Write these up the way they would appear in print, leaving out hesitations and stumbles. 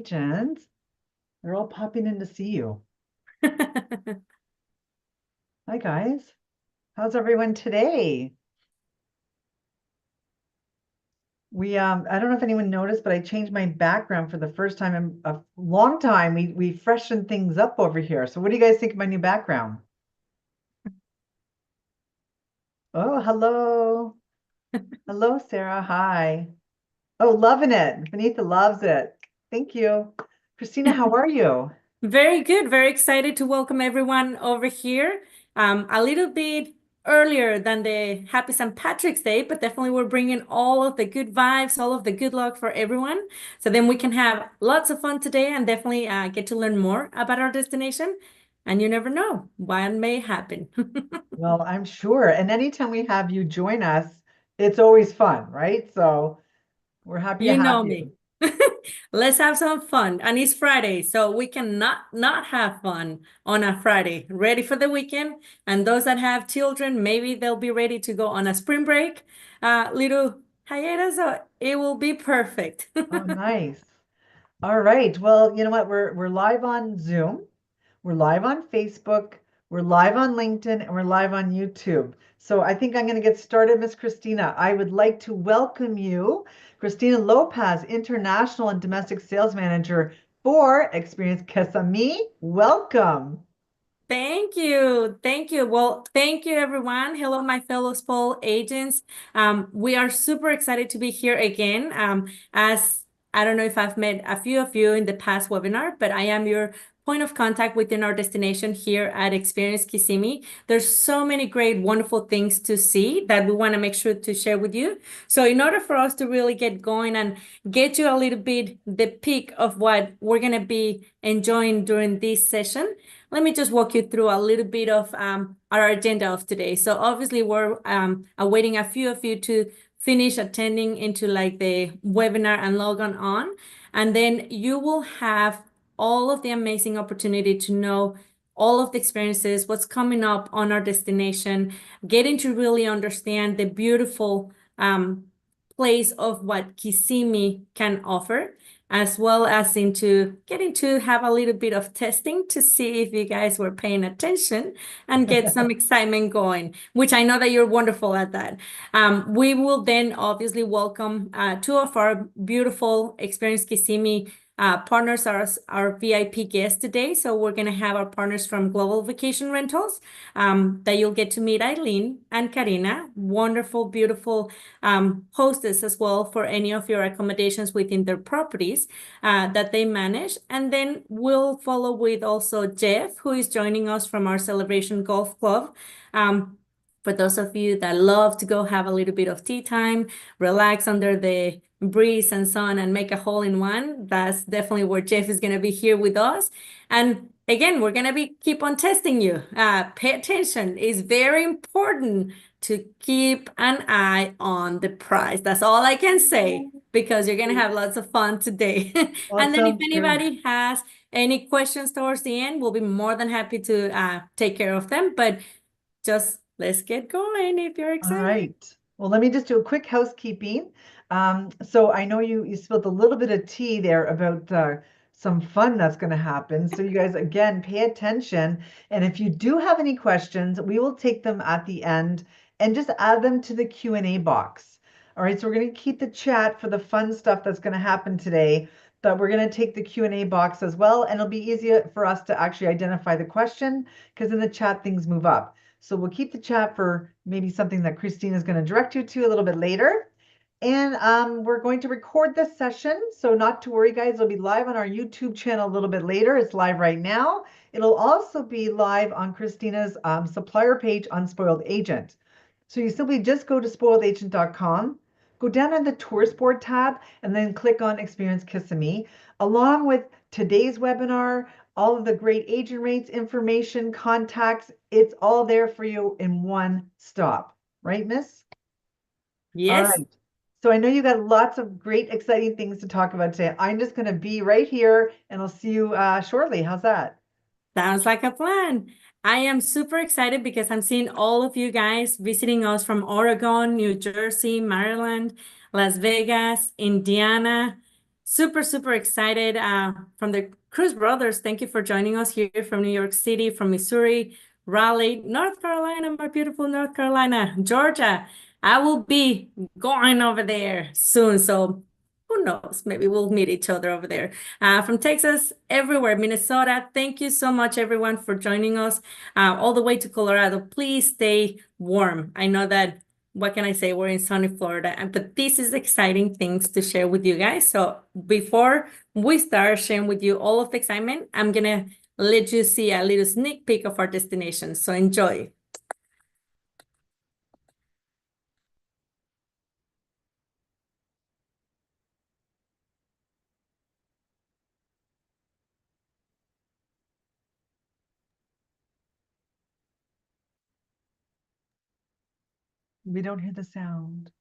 agents. They're all popping in to see you. Hi, guys. How's everyone today? I don't know if anyone noticed, but I changed my background for the first time in a long time. We freshened things up over here. So what do you guys think of my new background? Oh, hello. Hello, Sarah. Hi. Oh, loving it. Benita loves it. Thank you. Christina, how are you? Very good. Very excited to welcome everyone over here. A little bit earlier than the Happy St. Patrick's Day, but definitely we're bringing all of the good vibes, all of the good luck for everyone. So then we can have lots of fun today and definitely get to learn more about our destination. And you never know what may happen. Well, I'm sure. And anytime we have you join us, it's always fun, right? So we're happy to You have know me. you. Let's have some fun. And it's Friday, so we cannot not have fun on a Friday. Ready for the weekend. And those that have children, maybe they'll be ready to go on a spring break, little hiatus, so it will be perfect. Oh, nice. All right. Well, you know what? We're live on Zoom. We're live on Facebook. We're live on LinkedIn and we're live on YouTube. So I think I'm going to get started, Miss Christina. I would like to welcome you, Cristina Lopez, International and Domestic Sales Manager for Experience Kissimmee. Welcome. Thank you. Thank you. Well, thank you, everyone. Hello, my fellow SPOL agents. We are super excited to be here again. As I don't know if I've met a few of you in the past webinar, but I am your point of contact within our destination here at Experience Kissimmee. There's so many great, wonderful things to see that we want to make sure to share with you. So in order for us to really get going and get you a little bit the peak of what we're going to be enjoying during this session, let me just walk you through a little bit of our agenda of today. So obviously we're awaiting a few of you to finish attending into like the webinar and log on. And then you will have all of the amazing opportunity to know all of the experiences, what's coming up on our destination, getting to really understand the beautiful place of what Kissimmee can offer, as well as into getting to have a little bit of testing to see if you guys were paying attention and get some excitement going, which I know that you're wonderful at that. We will then obviously welcome two of our beautiful Experience Kissimmee partners, are our VIP guests today. So we're going to have our partners from Global Vacation Rentals that you'll get to meet, Aileen and Karina, wonderful, beautiful hostess as well for any of your accommodations within their properties that they manage. And then we'll follow with also Jeff, who is joining us from our Celebration Golf Club. For those of you that love to go have a little bit of tea time, relax under the breeze and sun and make a hole in one, that's definitely where Jeff is going to be here with us. And again, we're going to be keep on testing you. Pay attention. It's very important to keep an eye on the price. That's all I can say because you're going to have lots of fun today. Well, it And then if sounds good. anybody has any questions towards the end, we'll be more than happy to take care of them. But just let's get going if you're All excited. right. Well, let me just do a quick housekeeping. So I know you spilled a little bit of tea there about some fun that's going to happen. So you guys, again, pay attention. And if you do have any questions, we will take them at the end and just add them to the Q&A box. All right. So we're going to keep the chat for the fun stuff that's going to happen today, but we're going to take the Q&A box as well. And it'll be easier for us to actually identify the question because in the chat things move up. So we'll keep the chat for maybe something that Christine is going to direct you to a little bit later. And we're going to record this session. So not to worry, guys, it'll be live on our YouTube channel a little bit later. It's live right now. It'll also be live on Christina's supplier page on Spoiled Agent. So you simply just go to spoiledagent.com, go down on the tourist board tab, and then click on Experience Kissimmee, along with today's webinar, all of the great agent rates, information, contacts. It's all there for you in one stop. Right, Miss? All Yes, right. So I know you got lots of great, exciting things to talk about today. I'm just going to be right here and I'll see you shortly. How's that? sounds like a plan. I am super excited because I'm seeing all of you guys visiting us from Oregon, New Jersey, Maryland, Las Vegas, Indiana. super, super excited from the Cruz Brothers. Thank you for joining us here from New York City, from Missouri, Raleigh, North Carolina, my beautiful North Carolina, Georgia. I will be going over there soon. So who knows? Maybe we'll meet each other over there. From Texas, everywhere, Minnesota. Thank you so much, everyone, for joining us all the way to Colorado. Please stay warm. I know that what can I say? We're in sunny Florida, but this is exciting things to share with you guys. So before we start sharing with you all of the excitement, I'm gonna let you see a little sneak peek of our destination. So enjoy. We don't hear the sound.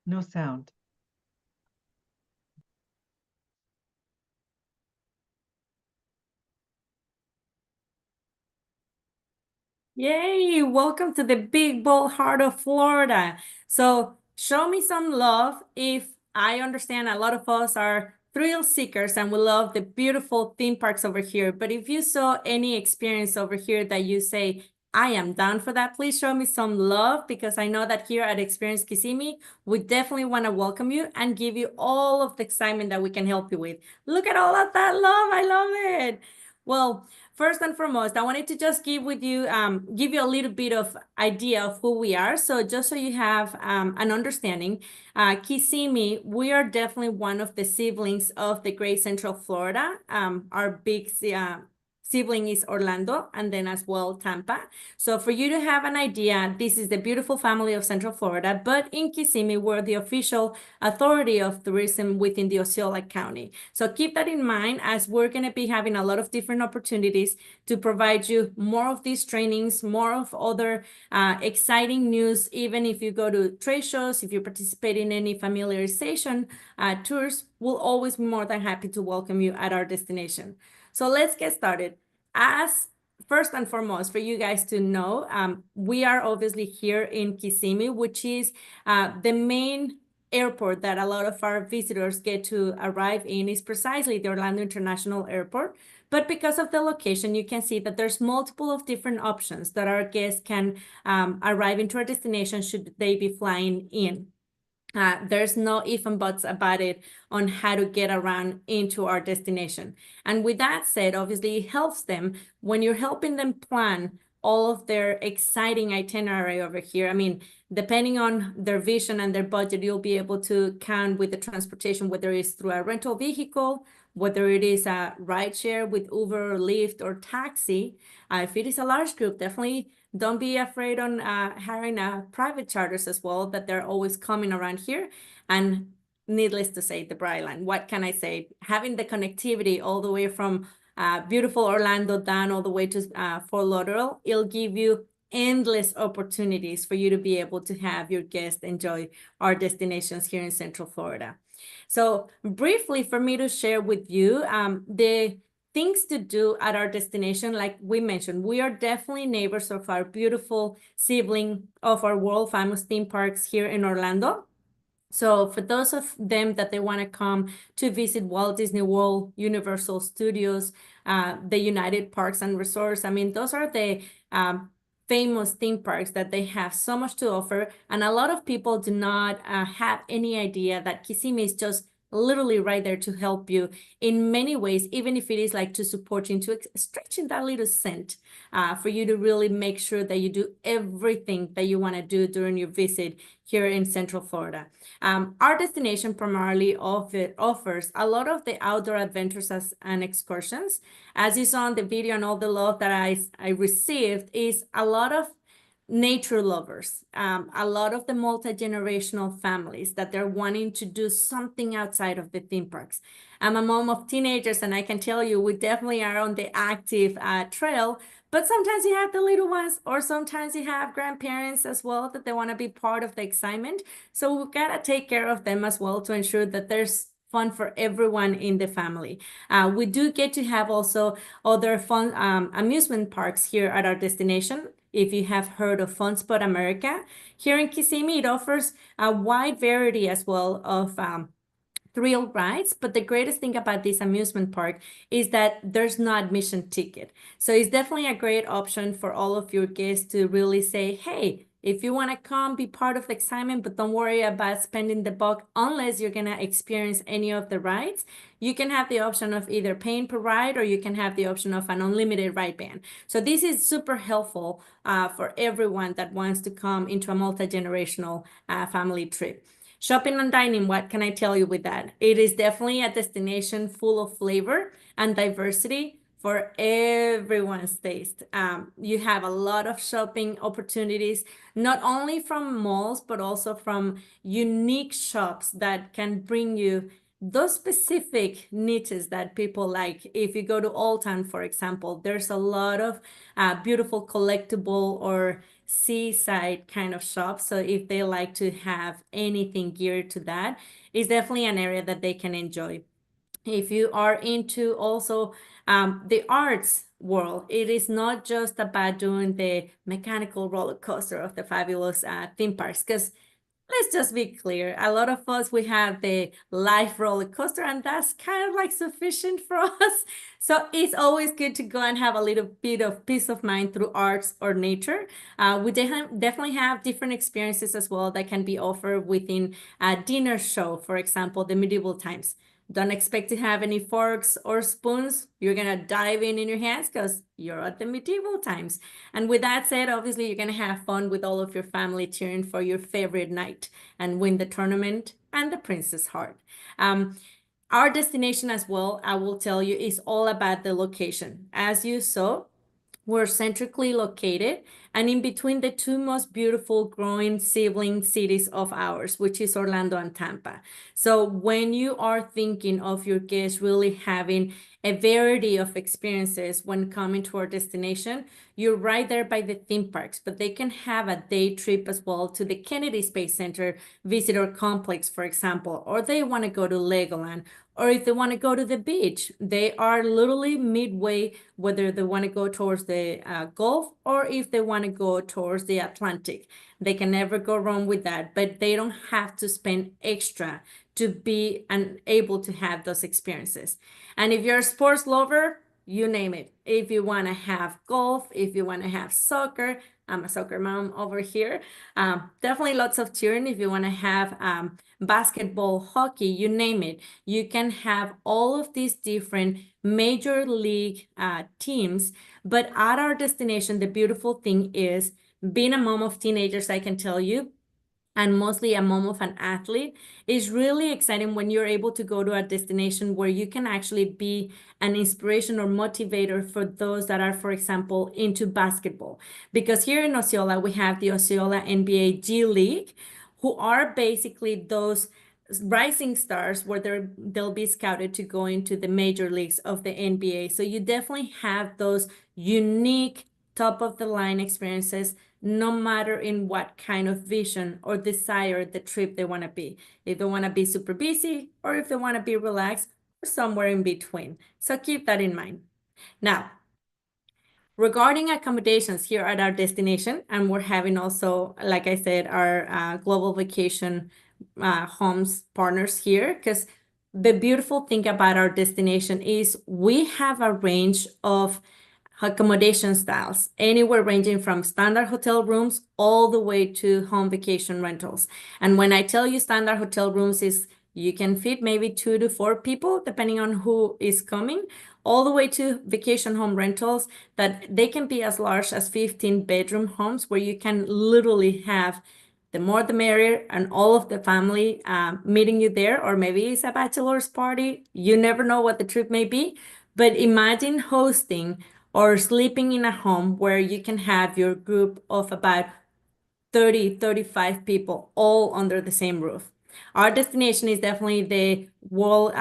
No sound. Yay, welcome to the big bold heart of Florida. So show me some love if I understand a lot of us are thrill seekers and we love the beautiful theme parks over here. But if you saw any experience over here that you say, I am down for that, please show me some love because I know that here at Experience Kissimmee, we definitely want to welcome you and give you all of the excitement that we can help you with. Look at all of that love. I love it. Well, first and foremost, I wanted to just give you a little bit of idea of who we are. So just so you have an understanding, Kissimmee, we are definitely one of the siblings of the Great Central Florida. Our big sibling is Orlando, and then as well Tampa. So for you to have an idea, this is the beautiful family of Central Florida, but in Kissimmee, we're the official authority of tourism within the Osceola County. So keep that in mind as we're going to be having a lot of different opportunities to provide you more of these trainings, more of other exciting news, even if you go to trade shows, if you participate in any familiarization tours, we'll always be more than happy to welcome you at our destination. So let's get started. As first and foremost, for you guys to know, we are obviously here in Kissimmee, which is the main airport that a lot of our visitors get to arrive in is precisely the Orlando International Airport. But because of the location, you can see that there's multiple of different options that our guests can arrive into our destination should they be flying in. There's no if and buts about it on how to get around into our destination. And with that said, obviously it helps them when you're helping them plan all of their exciting itinerary over here. I mean, depending on their vision and their budget, you'll be able to count with the transportation, whether it's through a rental vehicle, whether it is a rideshare with Uber or Lyft or taxi. If it is a large group, definitely don't be afraid on hiring private charters as well, that they're always coming around here. And needless to say, the Brightline, what can I say? Having the connectivity all the way from beautiful Orlando down all the way to Fort Lauderdale, it'll give you endless opportunities for you to be able to have your guests enjoy our destinations here in Central Florida. So briefly for me to share with you the things to do at our destination, like we mentioned, we are definitely neighbors of our beautiful sibling of our world famous theme parks here in Orlando. So for those of them that they want to come to visit Walt Disney World, Universal Studios, the United Parks and Resorts, I mean, those are the famous theme parks that they have so much to offer. And a lot of people do not have any idea that Kissimmee is just literally right there to help you in many ways, even if it is like to support you, to stretching that little cent for you to really make sure that you do everything that you want to do during your visit here in Central Florida. Our destination primarily offers a lot of the outdoor adventures and excursions. As you saw in the video and all the love that I received is a lot of nature lovers, a lot of the multi-generational families that they're wanting to do something outside of the theme parks. I'm a mom of teenagers, and I can tell you we definitely are on the active trail, but sometimes you have the little ones, or sometimes you have grandparents as well that they want to be part of the excitement. So we've got to take care of them as well to ensure that there's fun for everyone in the family. We do get to have also other fun amusement parks here at our destination. if you have heard of Fun Spot America. Here in Kissimmee, it offers a wide variety as well of thrill rides, but the greatest thing about this amusement park is that there's no admission ticket. So it's definitely a great option for all of your guests to really say, hey, if you want to come be part of the excitement, but don't worry about spending the buck unless you're going to experience any of the rides, you can have the option of either paying per ride or you can have the option of an unlimited ride ban. So this is super helpful for everyone that wants to come into a multi-generational family trip. Shopping and dining, what can I tell you with that? It is definitely a destination full of flavor and diversity for everyone's taste. You have a lot of shopping opportunities, not only from malls, but also from unique shops that can bring you those specific niches that people like. If you go to Old Town, for example, there's a lot of beautiful collectible or seaside kind of shops. So if they like to have anything geared to that, it's definitely an area that they can enjoy. If you are into also the arts world, it is not just about doing the mechanical roller coaster of the fabulous theme parks, because let's just be clear. A lot of us, we have the life roller coaster, and that's kind of like sufficient for us. So it's always good to go and have a little bit of peace of mind through arts or nature. We definitely have different experiences as well that can be offered within a dinner show, for example, the medieval times. Don't expect to have any forks or spoons. You're going to dive in your hands because you're at the medieval times. And with that said, obviously, you're going to have fun with all of your family cheering for your favorite knight and win the tournament and the princess heart. Our destination as well, I will tell you, is all about the location. As you saw, we're centrally located and in between the two most beautiful growing sibling cities of ours, which is Orlando and Tampa. So when you are thinking of your guests really having a variety of experiences when coming to our destination, you're right there by the theme parks, but they can have a day trip as well to the Kennedy Space Center visitor complex, for example, or they want to go to Legoland, or if they want to go to the beach, they are literally midway, whether they want to go towards the Gulf or if they want to go towards the Atlantic. They can never go wrong with that, but they don't have to spend extra to be able to have those experiences. And if you're a sports lover, you name it. If you want to have golf, if you want to have soccer, I'm a soccer mom over here. Definitely lots of cheering. If you want to have basketball, hockey, you name it. You can have all of these different major league teams. But at our destination, the beautiful thing is being a mom of teenagers, I can tell you, and mostly a mom of an athlete, is really exciting when you're able to go to a destination where you can actually be an inspiration or motivator for those that are, for example, into basketball. Because here in Osceola, we have the Osceola NBA G League, who are basically those rising stars where they'll be scouted to go into the major leagues of the NBA. So you definitely have those unique top of the line experiences, no matter in what kind of vision or desire the trip they want to be. If they want to be super busy or if they want to be relaxed or somewhere in between. So keep that in mind. Now, regarding accommodations here at our destination, and we're having also, like I said, our global vacation homes partners here, because the beautiful thing about our destination is we have a range of accommodation styles, anywhere ranging from standard hotel rooms all the way to home vacation rentals. And when I tell you standard hotel rooms is you can fit maybe 2 to 4 people, depending on who is coming, all the way to vacation home rentals that they can be as large as 15-bedroom homes where you can literally have the more the merrier, and all of the family meeting you there, or maybe it's a bachelor's party. You never know what the trip may be, but imagine hosting or sleeping in a home where you can have your group of about 30, 35 people all under the same roof. Our destination is definitely the world,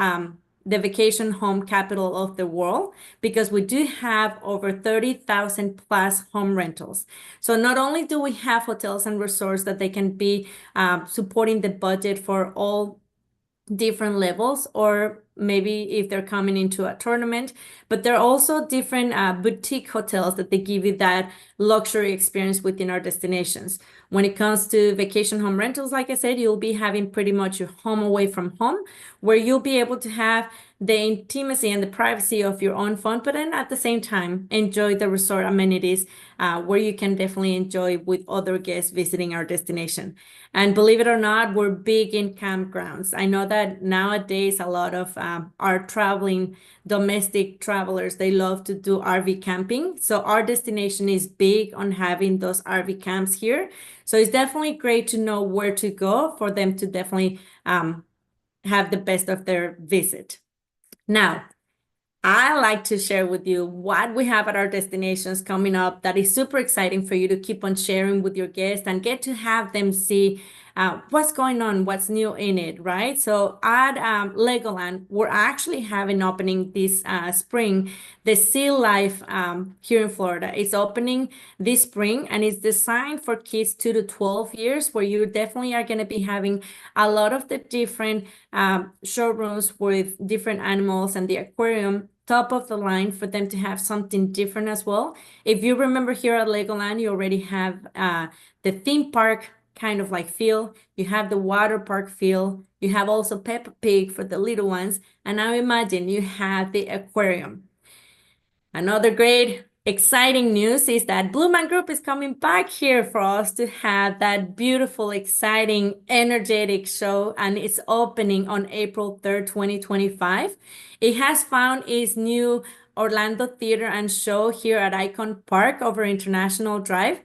the vacation home capital of the world, because we do have over 30,000 plus home rentals. So not only do we have hotels and resorts that they can be supporting the budget for all different levels, or maybe if they're coming into a tournament. But there are also different boutique hotels that they give you that luxury experience within our destinations. When it comes to vacation home rentals, like I said, you'll be having pretty much your home away from home, where you'll be able to have the intimacy and the privacy of your own phone, but then at the same time, enjoy the resort amenities where you can definitely enjoy with other guests visiting our destination. And believe it or not, we're big in campgrounds. I know that nowadays a lot of our traveling domestic travelers, they love to do RV camping. So our destination is big on having those RV camps here. So it's definitely great to know where to go for them to definitely have the best of their visit. Now, I like to share with you what we have at our destinations coming up that is super exciting for you to keep on sharing with your guests and get to have them see what's going on, what's new in it, right? So at Legoland, we're actually having opening this spring, the Sea Life here in Florida. It's opening this spring and it's designed for kids 2 to 12 years, where you definitely are going to be having a lot of the different showrooms with different animals and the aquarium top of the line for them to have something different as well. If you remember here at Legoland, you already have the theme park kind of like feel. You have the water park feel. You have also Peppa Pig for the little ones. And now imagine you have the aquarium. Another great exciting news is that Blue Man Group is coming back here for us to have that beautiful, exciting, energetic show, and it's opening on April 3rd, 2025. It has found its new Orlando Theater and Show here at Icon Park over International Drive.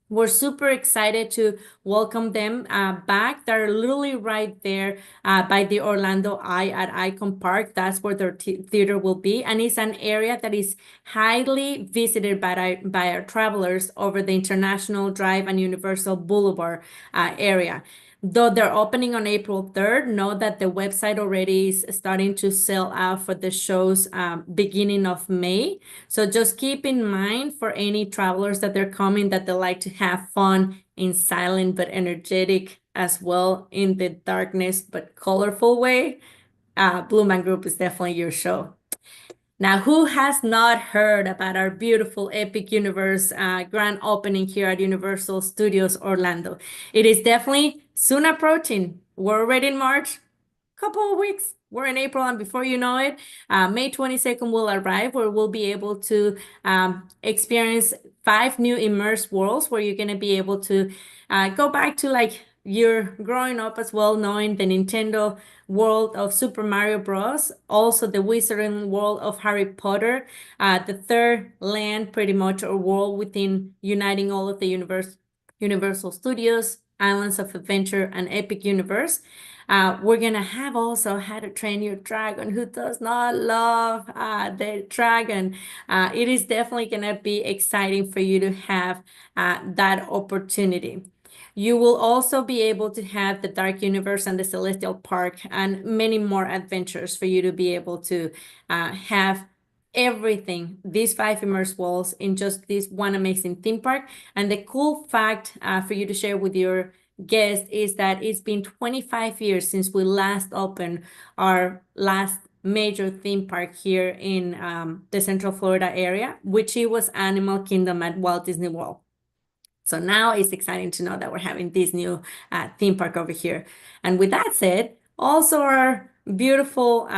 We're super excited to welcome them back. They're literally right there by the Orlando Eye at Icon Park. That's where their theater will be. And it's an area that is highly visited by our travelers over the International Drive and Universal Boulevard area. Though they're opening on April 3rd, know that the website already is starting to sell out for the shows beginning of May. So just keep in mind for any travelers that they're coming that they like to have fun in silent but energetic as well in the darkness but colorful way. Blue Man Group is definitely your show. Now, who has not heard about our beautiful Epic Universe grand opening here at Universal Studios Orlando? It is definitely soon approaching. We're already in March, couple of weeks. We're in April, and before you know it, May 22nd will arrive, where we'll be able to experience 5 new immersed worlds, where you're going to be able to go back to like you're growing up as well, knowing the Nintendo world of Super Mario Bros. Also the Wizarding world of Harry Potter, the third land, pretty much, or world within uniting all of the Universal Studios, Islands of Adventure, and Epic Universe. We're gonna have also How to Train Your Dragon. Who does not love the dragon? It is definitely gonna be exciting for you to have that opportunity. You will also be able to have the Dark Universe and the Celestial Park and many more adventures for you to be able to have everything, these 5 immersed walls in just this one amazing theme park. And the cool fact for you to share with your guest is that it's been 25 years since we last opened our last major theme park here in the Central Florida area, which it was Animal Kingdom at Walt Disney World. So now it's exciting to know that we're having this new theme park over here. And with that said, also our beautiful,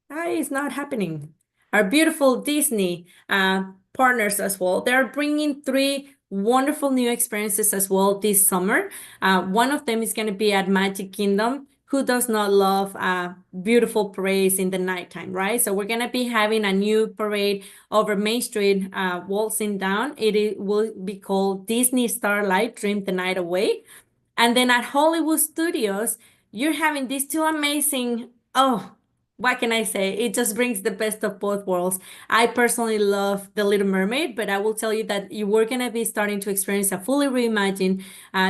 it's not happening. Our beautiful Disney partners as well. They're bringing 3 wonderful new experiences as well this summer. One of them is going to be at Magic Kingdom. Who does not love beautiful parades in the nighttime, right? So we're going to be having a new parade over Main Street, waltzing down. It will be called Disney Starlight, Dream the Night Away. And then at Hollywood Studios, you're having these 2 amazing, what can I say? It just brings the best of both worlds. I personally love The Little Mermaid, but I will tell you that you were going to be starting to experience a fully reimagined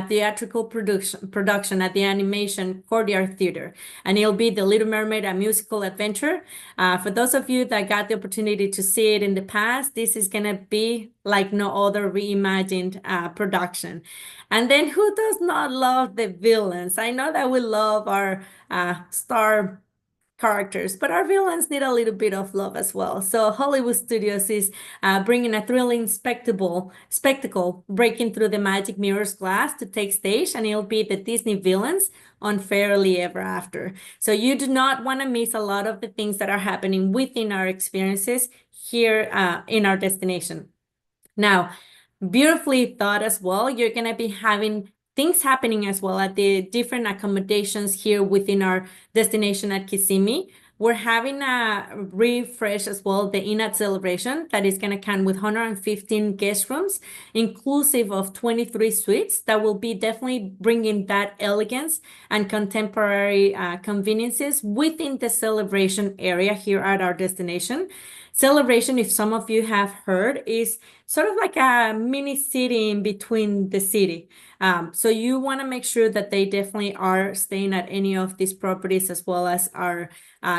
theatrical production at the Animation Courtyard Theater. And it'll be The Little Mermaid, a musical adventure. For those of you that got the opportunity to see it in the past, this is going to be like no other reimagined production. And then who does not love the villains? I know that we love our star characters, but our villains need a little bit of love as well. So Hollywood Studios is bringing a thrilling spectacle, breaking through the magic mirror's glass to take stage, and it'll be the Disney villains on Fairly Ever After. So you do not want to miss a lot of the things that are happening within our experiences here in our destination. Now, beautifully thought as well, you're going to be having things happening as well at the different accommodations here within our destination at Kissimmee. We're having a refresh as well, the in-at celebration that is going to come with 115 guest rooms, inclusive of 23 suites that will be definitely bringing that elegance and contemporary conveniences within the celebration area here at our destination. Celebration, if some of you have heard, is sort of like a mini city in between the city. So you want to make sure that they definitely are staying at any of these properties as well as our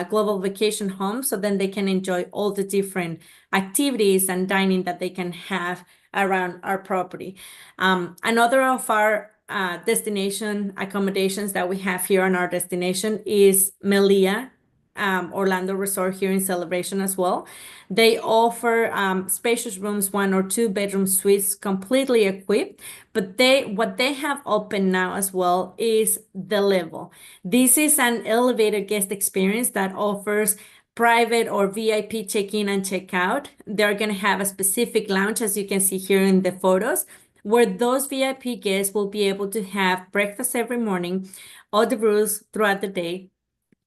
global vacation home, so then they can enjoy all the different activities and dining that they can have around our property. Another of our destination accommodations that we have here on our destination is Melia Orlando Resort here in Celebration as well. They offer spacious rooms, 1 or 2 bedroom suites, completely equipped. But what they have open now as well is the level. This is an elevated guest experience that offers private or VIP check-in and check-out. They're going to have a specific lounge, as you can see here in the photos, where those VIP guests will be able to have breakfast every morning, hors d'oeuvres throughout the day.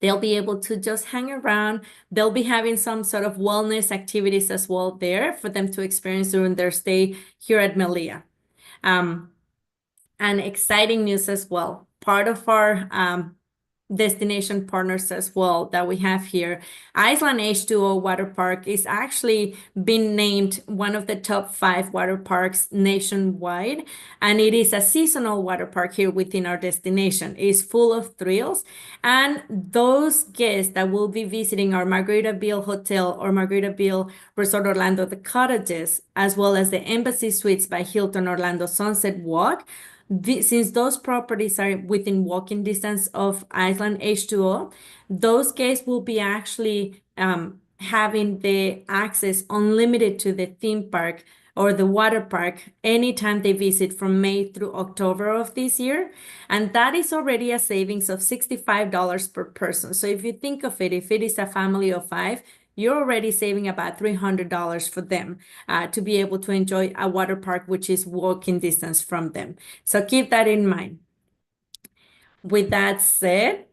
They'll be able to just hang around. They'll be having some sort of wellness activities as well there for them to experience during their stay here at Melia. And exciting news as well. Part of our destination partners as well that we have here. Island H2O Water Park is actually been named one of the top 5 water parks nationwide, and it is a seasonal water park here within our destination. It is full of thrills, and those guests that will be visiting our Margaritaville Hotel or Margaritaville Resort Orlando, the cottages, as well as the Embassy Suites by Hilton Orlando Sunset Walk, since those properties are within walking distance of Island H2O, those guests will be actually having the access unlimited to the theme park or the water park anytime they visit from May through October of this year. And that is already a savings of $65 per person. So if you think of it, if it is a family of 5, you're already saving about $300 for them to be able to enjoy a water park, which is walking distance from them. So keep that in mind. With that said,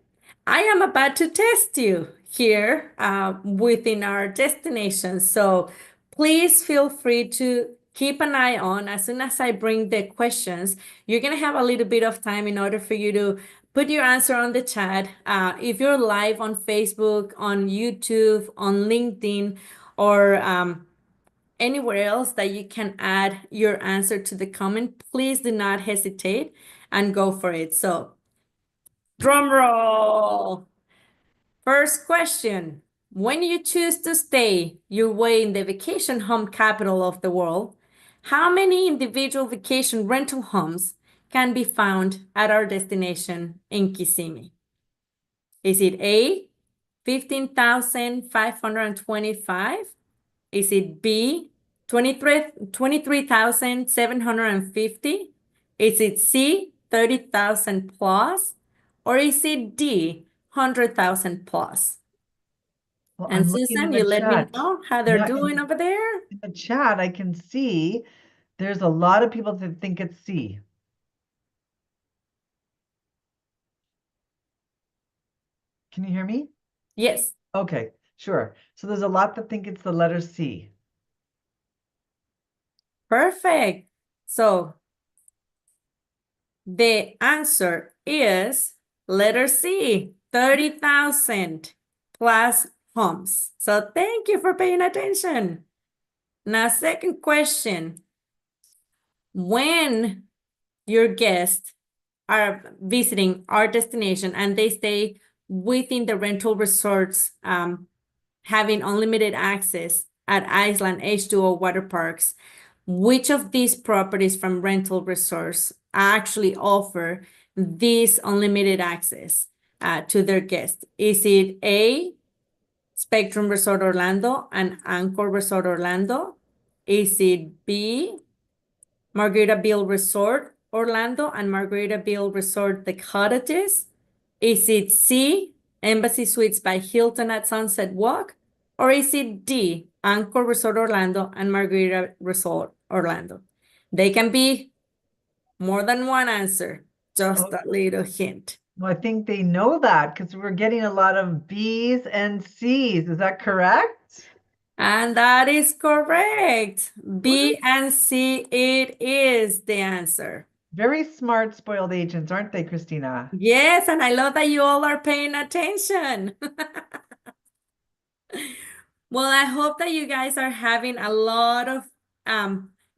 I am about to test you here within our destination. So please feel free to keep an eye on. As soon as I bring the questions, you're going to have a little bit of time in order for you to put your answer on the chat. If you're live on Facebook, on YouTube, on LinkedIn, or anywhere else that you can add your answer to the comment, please do not hesitate and go for it. So, drum roll. First question. When you choose to stay your way in the vacation home capital of the world, how many individual vacation rental homes can be found at our destination in Kissimmee? Is it A, 15,525? Is it B, 23,750? Is it C, 30,000 plus? Or is it D, 100,000 plus? Well, And I'm looking in Susan, the you let me chat. know how they're Yeah, doing over there. in the chat, I can see there's a lot of people that think it's C. Can you hear me? Yes, Okay, sure. So there's a lot that think it's the letter C. perfect. So the answer is letter C, 30,000 plus homes. So thank you for paying attention. Now, second question. When your guests are visiting our destination and they stay within the rental resorts, having unlimited access at Island H2O water parks, which of these properties from rental resorts actually offer this unlimited access? to their guests? Is it A, Spectrum Resort Orlando and Anchor Resort Orlando? Is it B, Margaritaville Resort Orlando and Margaritaville Resort The Cottages? Is it C, Embassy Suites by Hilton at Sunset Walk? Or is it D, Anchor Resort Orlando and Margarita Resort Orlando? They can be more than one answer, just a little hint. Well, I think they know that because we're getting a lot of B's and C's. Is that correct? And that is correct. B and C, it is the answer. Very smart, spoiled agents, aren't they, Cristina? Yes, and I love that you all are paying attention. Well, I hope that you guys are having a lot of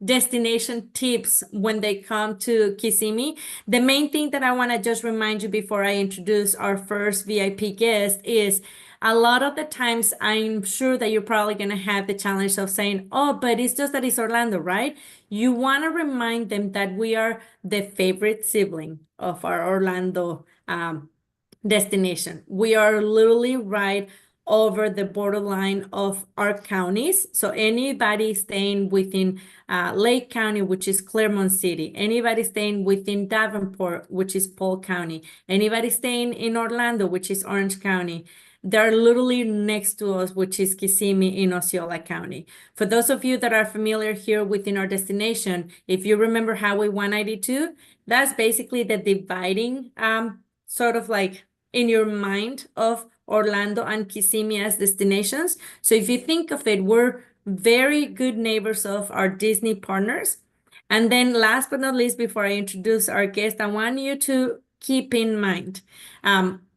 destination tips when they come to Kissimmee. The main thing that I want to just remind you before I introduce our first VIP guest is a lot of the times I'm sure that you're probably going to have the challenge of saying, oh, but it's just that it's Orlando, right? You want to remind them that we are the favorite sibling of our Orlando destination. We are literally right over the borderline of our counties. So anybody staying within Lake County, which is Claremont City, anybody staying within Davenport, which is Polk County, anybody staying in Orlando, which is Orange County, they're literally next to us, which is Kissimmee in Osceola County. For those of you that are familiar here within our destination, if you remember Highway 192, that's basically the dividing sort of like in your mind of Orlando and Kissimmee as destinations. So if you think of it, we're very good neighbors of our Disney partners. And then last but not least, before I introduce our guest, I want you to keep in mind,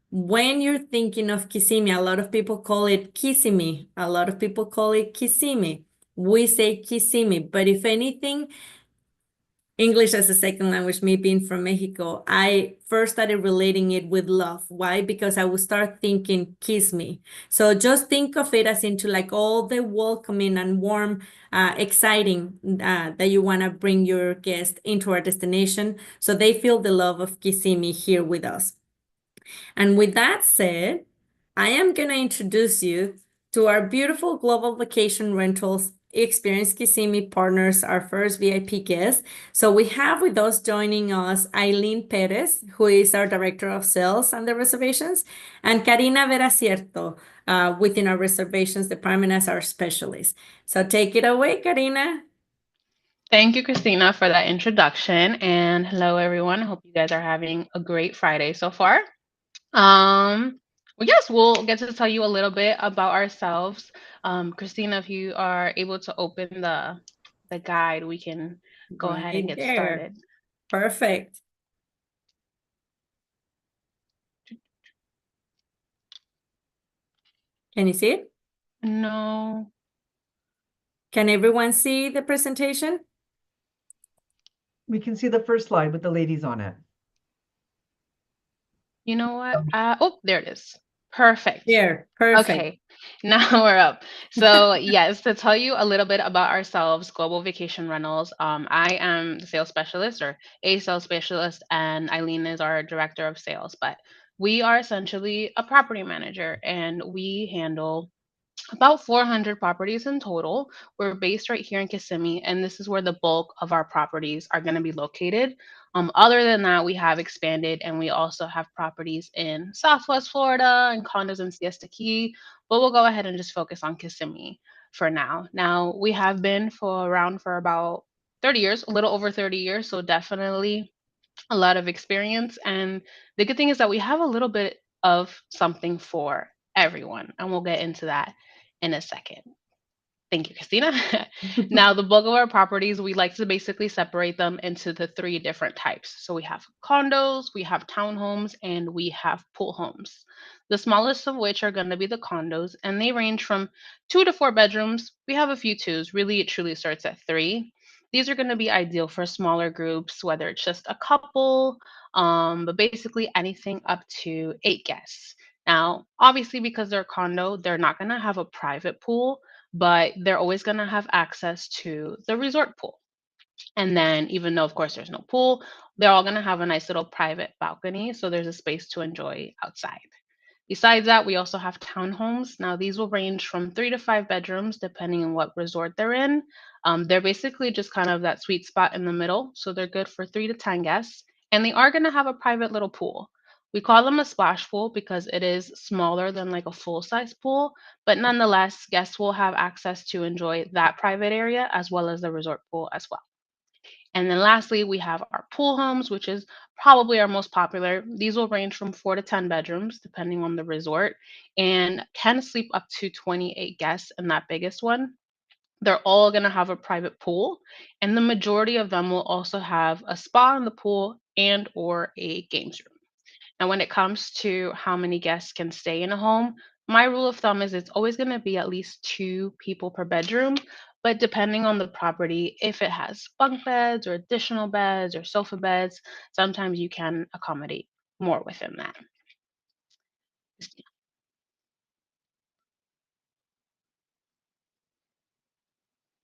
when you're thinking of Kissimmee, a lot of people call it Kissimmee. A lot of people call it Kissimmee. We say Kissimmee, but if anything, English as a second language, me being from Mexico, I first started relating it with love. Why? Because I would start thinking, kiss me. So just think of it as into like all the welcoming and warm, exciting that you want to bring your guest into our destination so they feel the love of Kissimmee here with us. And with that said, I am going to introduce you to our beautiful Global Vacation Rentals Experience Kissimmee partners, our first VIP guest. So we have with us joining us Aileen Perez, who is our Director of Sales and the Reservations, and Karina Veracierto within our Reservations Department as our specialist. So take it away, Karina. Thank you, Cristina, for that introduction. And hello, everyone. Hope you guys are having a great Friday so far. Well, yes, we'll get to tell you a little bit about ourselves. Cristina, if you are able to open the guide, we can go ahead and get started. Perfect. Can you see it? No. Can everyone see the presentation? We can see the first slide with the ladies on it. You know what? Oh, there it is. Perfect. There, perfect. Okay, now we're up. So yes, to tell you a little bit about ourselves, Global Vacation Rentals. I am the sales specialist or a sales specialist, and Aileen is our director of sales. But we are essentially a property manager, and we handle about 400 properties in total. We're based right here in Kissimmee, and this is where the bulk of our properties are going to be located. Other than that, we have expanded and we also have properties in Southwest Florida and condos in Siesta Key, but we'll go ahead and just focus on Kissimmee for now. Now, we have been around for about 30 years, a little over 30 years, so definitely a lot of experience. And the good thing is that we have a little bit of something for everyone, and we'll get into that in a second. Thank you, Cristina. Now, the bulk of our properties, we like to basically separate them into the three different types. So we have condos, we have townhomes, and we have pool homes. The smallest of which are going to be the condos, and they range from 2 to 4 bedrooms. We have a few twos. Really, it truly starts at 3. These are going to be ideal for smaller groups, whether it's just a couple, but basically anything up to 8 guests. Now, obviously, because they're condo, they're not going to have a private pool, but they're always going to have access to the resort pool. And then even though, of course, there's no pool, they're all going to have a nice little private balcony. So there's a space to enjoy outside. Besides that, we also have townhomes. Now, these will range from 3 to 5 bedrooms, depending on what resort they're in. They're basically just kind of that sweet spot in the middle. So they're good for 3 to 10 guests. And they are going to have a private little pool. We call them a splash pool because it is smaller than like a full size pool. But nonetheless, guests will have access to enjoy that private area as well as the resort pool as well. And then lastly, we have our pool homes, which is probably our most popular. These will range from 4 to 10 bedrooms, depending on the resort, and can sleep up to 28 guests in that biggest one. They're all going to have a private pool, and the majority of them will also have a spa in the pool and or a games room. Now, when it comes to how many guests can stay in a home, my rule of thumb is it's always going to be at least 2 people per bedroom. But depending on the property, if it has bunk beds or additional beds or sofa beds, sometimes you can accommodate more within that.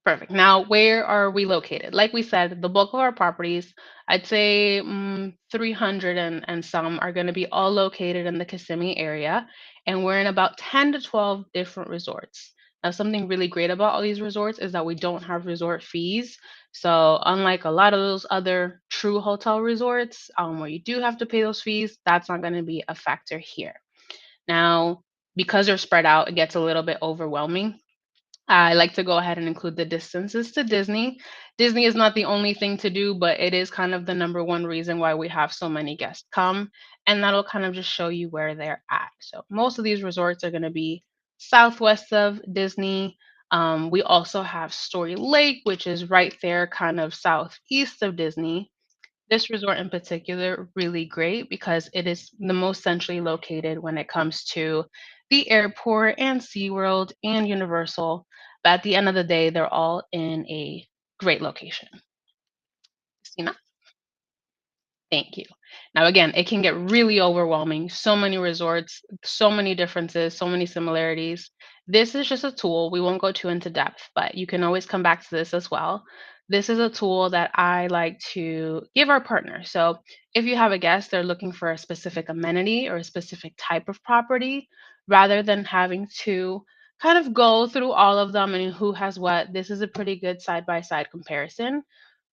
Perfect. Now, where are we located? Like we said, the bulk of our properties, I'd say 300 and some, are going to be all located in the Kissimmee area. And we're in about 10 to 12 different resorts. Now, something really great about all these resorts is that we don't have resort fees. So, unlike a lot of those other true hotel resorts where you do have to pay those fees, that's not going to be a factor here. Now, because they're spread out, it gets a little bit overwhelming. I like to go ahead and include the distances to Disney. Disney is not the only thing to do, but it is kind of the number one reason why we have so many guests come. And that'll kind of just show you where they're at. So most of these resorts are going to be southwest of Disney. We also have Story Lake, which is right there, kind of southeast of Disney. This resort in particular, really great because it is the most centrally located when it comes to the airport and SeaWorld and Universal. But at the end of the day, they're all in a great location. Christina? Thank you. Now, again, it can get really overwhelming. So many resorts, so many differences, so many similarities. This is just a tool. We won't go too into depth, but you can always come back to this as well. This is a tool that I like to give our partners. So, if you have a guest, they're looking for a specific amenity or a specific type of property, rather than having to kind of go through all of them and who has what, this is a pretty good side by side comparison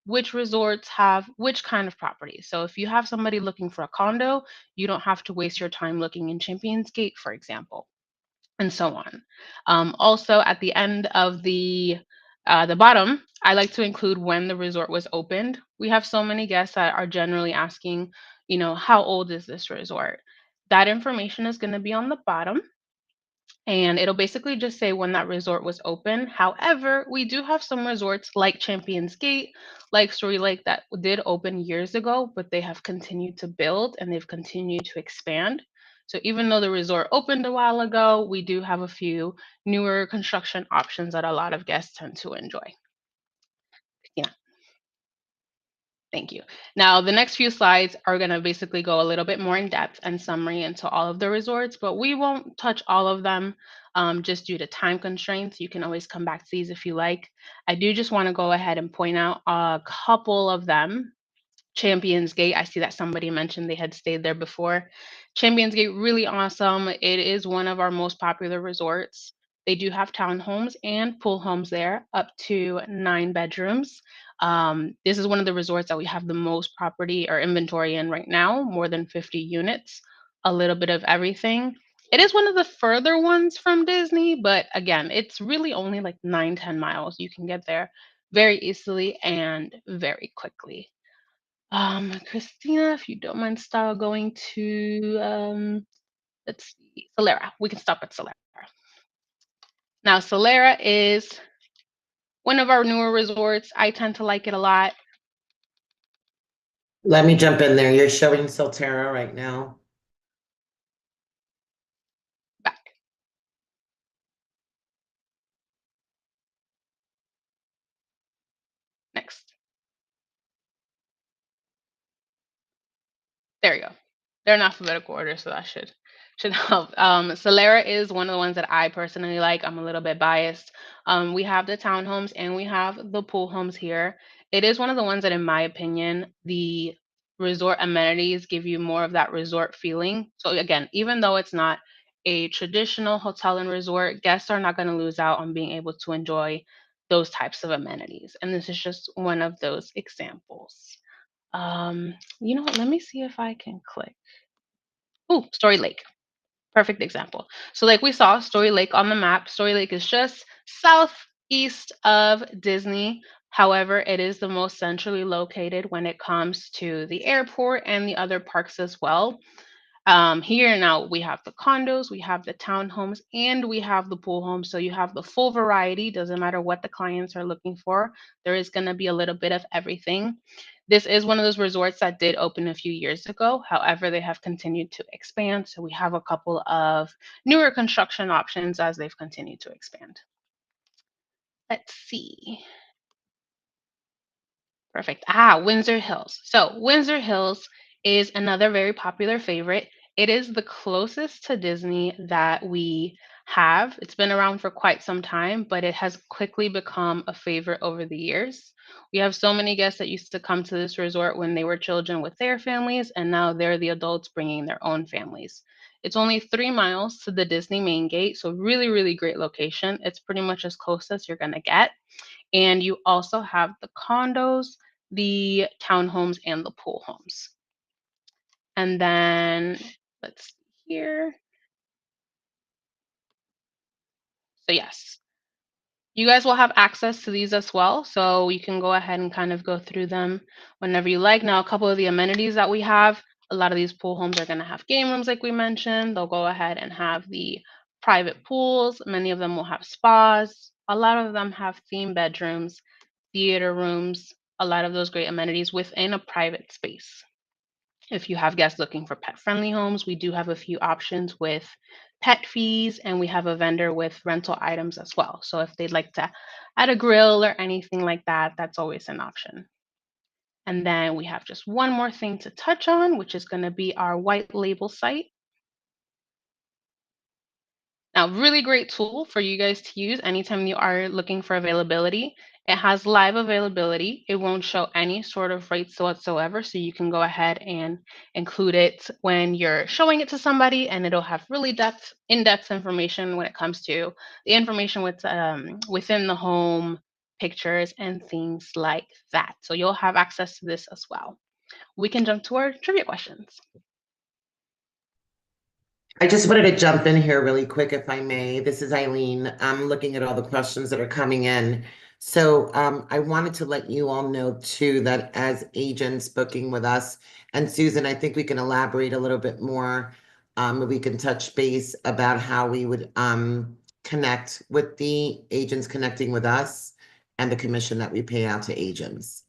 which resorts have which kind of property. So if you have somebody looking for a condo, you don't have to waste your time looking in ChampionsGate, for example, and so on. Also, at the end of the bottom, I like to include when the resort was opened. We have so many guests that are generally asking, how old is this resort? That information is going to be on the bottom. And it'll basically just say when that resort was open. However, we do have some resorts like Champions Gate, like Story Lake, that did open years ago, but they have continued to build and they've continued to expand. So even though the resort opened a while ago, we do have a few newer construction options that a lot of guests tend to enjoy. Yeah. Thank you. Now, the next few slides are going to basically go a little bit more in depth and summary into all of the resorts, but we won't touch all of them just due to time constraints. You can always come back to these if you like. I do just want to go ahead and point out a couple of them. Champions Gate, I see that somebody mentioned they had stayed there before. Champions Gate, really awesome. It is one of our most popular resorts. They do have townhomes and pool homes there, up to 9 bedrooms. This is one of the resorts that we have the most property or inventory in right now, more than 50 units, a little bit of everything. It is one of the further ones from Disney, but again, it's really only like 9-10 miles. You can get there very easily and very quickly. Christina, if you don't mind style going to let's see, Solera. We can stop at Solera. Now, Solera is one of our newer resorts. I tend to like it a lot. Let me jump in there. You're showing Solterra right now. Back. Next. There you go. They're in alphabetical order, so that should help. Solera is one of the ones that I personally like. I'm a little bit biased. We have the townhomes and we have the pool homes here. it is one of the ones that, in my opinion, the resort amenities give you more of that resort feeling. So again, even though it's not a traditional hotel and resort, guests are not going to lose out on being able to enjoy those types of amenities. And this is just one of those examples. You know what? Let me see if I can click. Oh, Story Lake. Perfect example. So like we saw Story Lake on the map, Story Lake is just southeast of Disney. However, it is the most centrally located when it comes to the airport and the other parks as well. Here now we have the condos, we have the townhomes, and we have the pool homes. So you have the full variety. Doesn't matter what the clients are looking for. There is going to be a little bit of everything. This is one of those resorts that did open a few years ago. However, they have continued to expand. So we have a couple of newer construction options as they've continued to expand. Let's see. Perfect. Windsor Hills. So Windsor Hills is another very popular favorite. It is the closest to Disney that we have. It's been around for quite some time, but it has quickly become a favorite over the years. We have so many guests that used to come to this resort when they were children with their families, and now they're the adults bringing their own families. It's only 3 miles to the Disney main gate, so really, really great location. It's pretty much as close as you're going to get. And you also have the condos, the townhomes, and the pool homes. And then let's see here. So yes, you guys will have access to these as well. So you can go ahead and kind of go through them whenever you like. Now, a couple of the amenities that we have, a lot of these pool homes are going to have game rooms like we mentioned. They'll go ahead and have the private pools. Many of them will have spas. A lot of them have theme bedrooms, theater rooms, a lot of those great amenities within a private space. If you have guests looking for pet-friendly homes, we do have a few options with pet fees, and we have a vendor with rental items as well. So if they'd like to add a grill or anything like that, that's always an option. And then we have just one more thing to touch on, which is going to be our white label site. Now, really great tool for you guys to use anytime you are looking for availability. It has live availability. It won't show any sort of rates whatsoever, so you can go ahead and include it when you're showing it to somebody, and it'll have really in-depth information when it comes to the information within the home, pictures, and things like that. So you'll have access to this as well. We can jump to our trivia questions. I just wanted to jump in here really quick, if I may. This is Aileen. I'm looking at all the questions that are coming in. So I wanted to let you all know too that as agents booking with us, and Susan, I think we can elaborate a little bit more. We can touch base about how we would connect with the agents connecting with us and the commission that we pay out to agents.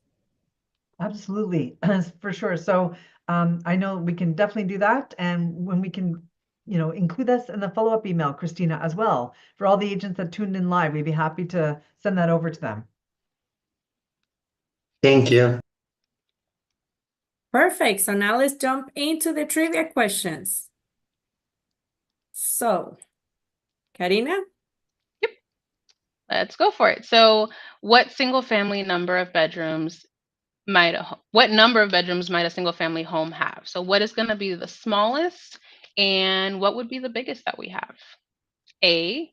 Absolutely, for sure. So I know we can definitely do that. And when we can, include us in the follow-up email, Cristina, as well. For all the agents that tuned in live, we'd be happy to send that over to them. Thank you. Perfect. So now let's jump into the trivia questions. So, Karina? Let's go for it. So what number of bedrooms might a single family home have? So what is going to be the smallest, and what would be the biggest that we have? A,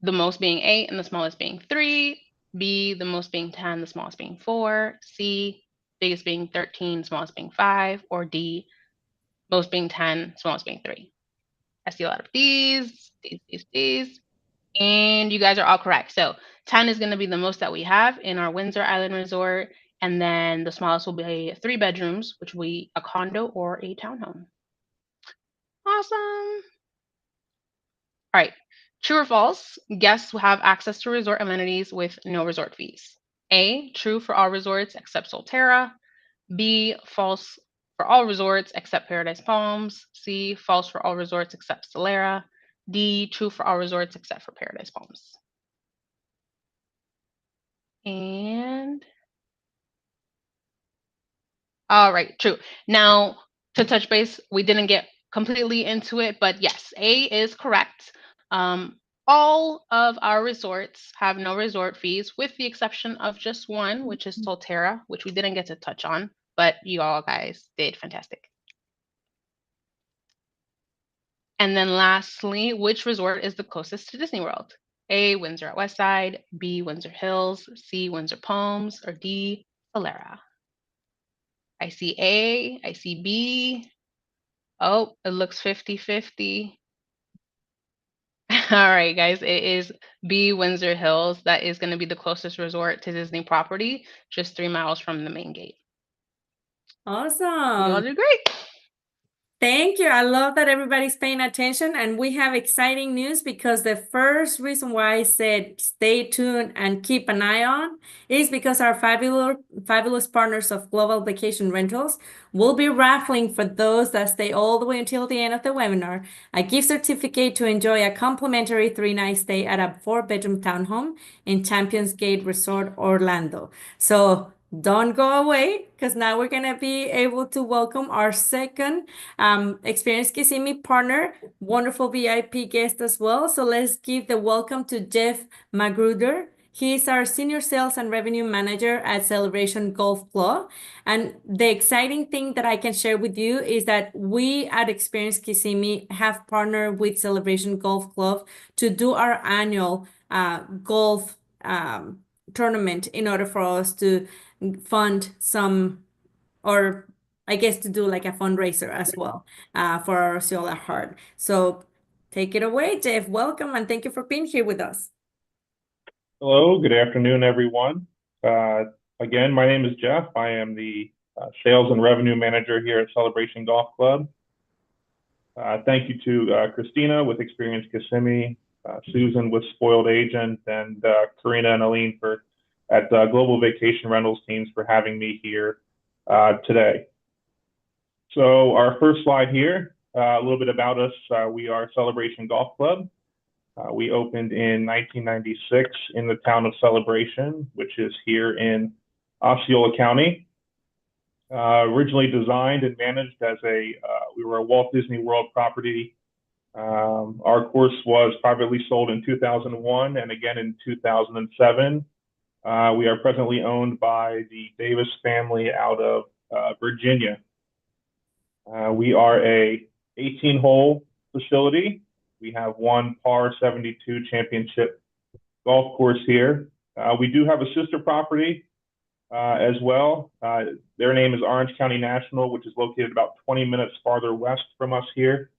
the most being 8 and the smallest being 3. B, the most being 10, the smallest being 4. C, biggest being 13, smallest being 5. Or D, most being 10, smallest being 3. I see a lot of D's. And you guys are all correct. So 10 is going to be the most that we have in our Windsor Island Resort. And then the smallest will be 3 bedrooms, which will be a condo or a townhome. Awesome. All right. True or false? Guests will have access to resort amenities with no resort fees. A, true for all resorts except Solterra. B, false for all resorts except Paradise Palms. C, false for all resorts except Solterra. D, true for all resorts except for Paradise Palms. And all right, true. Now, to touch base, we didn't get completely into it, but yes, A is correct. All of our resorts have no resort fees, with the exception of just one, which is Solterra, which we didn't get to touch on, but you all guys did fantastic. And then lastly, which resort is the closest to Disney World? A, Windsor at Westside, B, Windsor Hills, C, Windsor Palms, or D, Solera? I see A, I see B. Oh, it looks 50-50. All right, guys, it is B, Windsor Hills. That is going to be the closest resort to Disney property, just 3 miles from the main gate. You all Awesome. did great. Thank you. I love that everybody's paying attention, and we have exciting news because the first reason why I said stay tuned and keep an eye on is because our fabulous partners of Global Vacation Rentals will be raffling for those that stay all the way until the end of the webinar a gift certificate to enjoy a complimentary 3-night stay at a 4-bedroom townhome in ChampionsGate Resort, Orlando. So don't go away, because now we're going to be able to welcome our second Experience Kissimmee partner, wonderful VIP guest as well. So let's give the welcome to Jeff Magruder. He is our Senior Sales and Revenue Manager at Celebration Golf Club. And the exciting thing that I can share with you is that we at Experience Kissimmee have partnered with Celebration Golf Club to do our annual golf tournament in order for us to fund some, or I guess to do like a fundraiser as well for our Osceola Heart. So take it away, Jeff. Welcome, and thank you for being here with us. Hello, good afternoon, everyone. Again, my name is Jeff. I am the Sales and Revenue Manager here at Celebration Golf Club. Thank you to Cristina with Experience Kissimmee, Susan with Spoiled Agent, and Karina and Aileen at Global Vacation Rentals teams for having me here today. So our first slide here, a little bit about us. We are Celebration Golf Club. We opened in 1996 in the town of Celebration, which is here in Osceola County. Originally designed and managed as we were a Walt Disney World property. Our course was privately sold in 2001 and again in 2007. We are presently owned by the Davis family out of Virginia. We are a 18-hole facility. We have one par 72 championship golf course here. We do have a sister property as well. Their name is Orange County National, which is located about 20 minutes farther west from us here.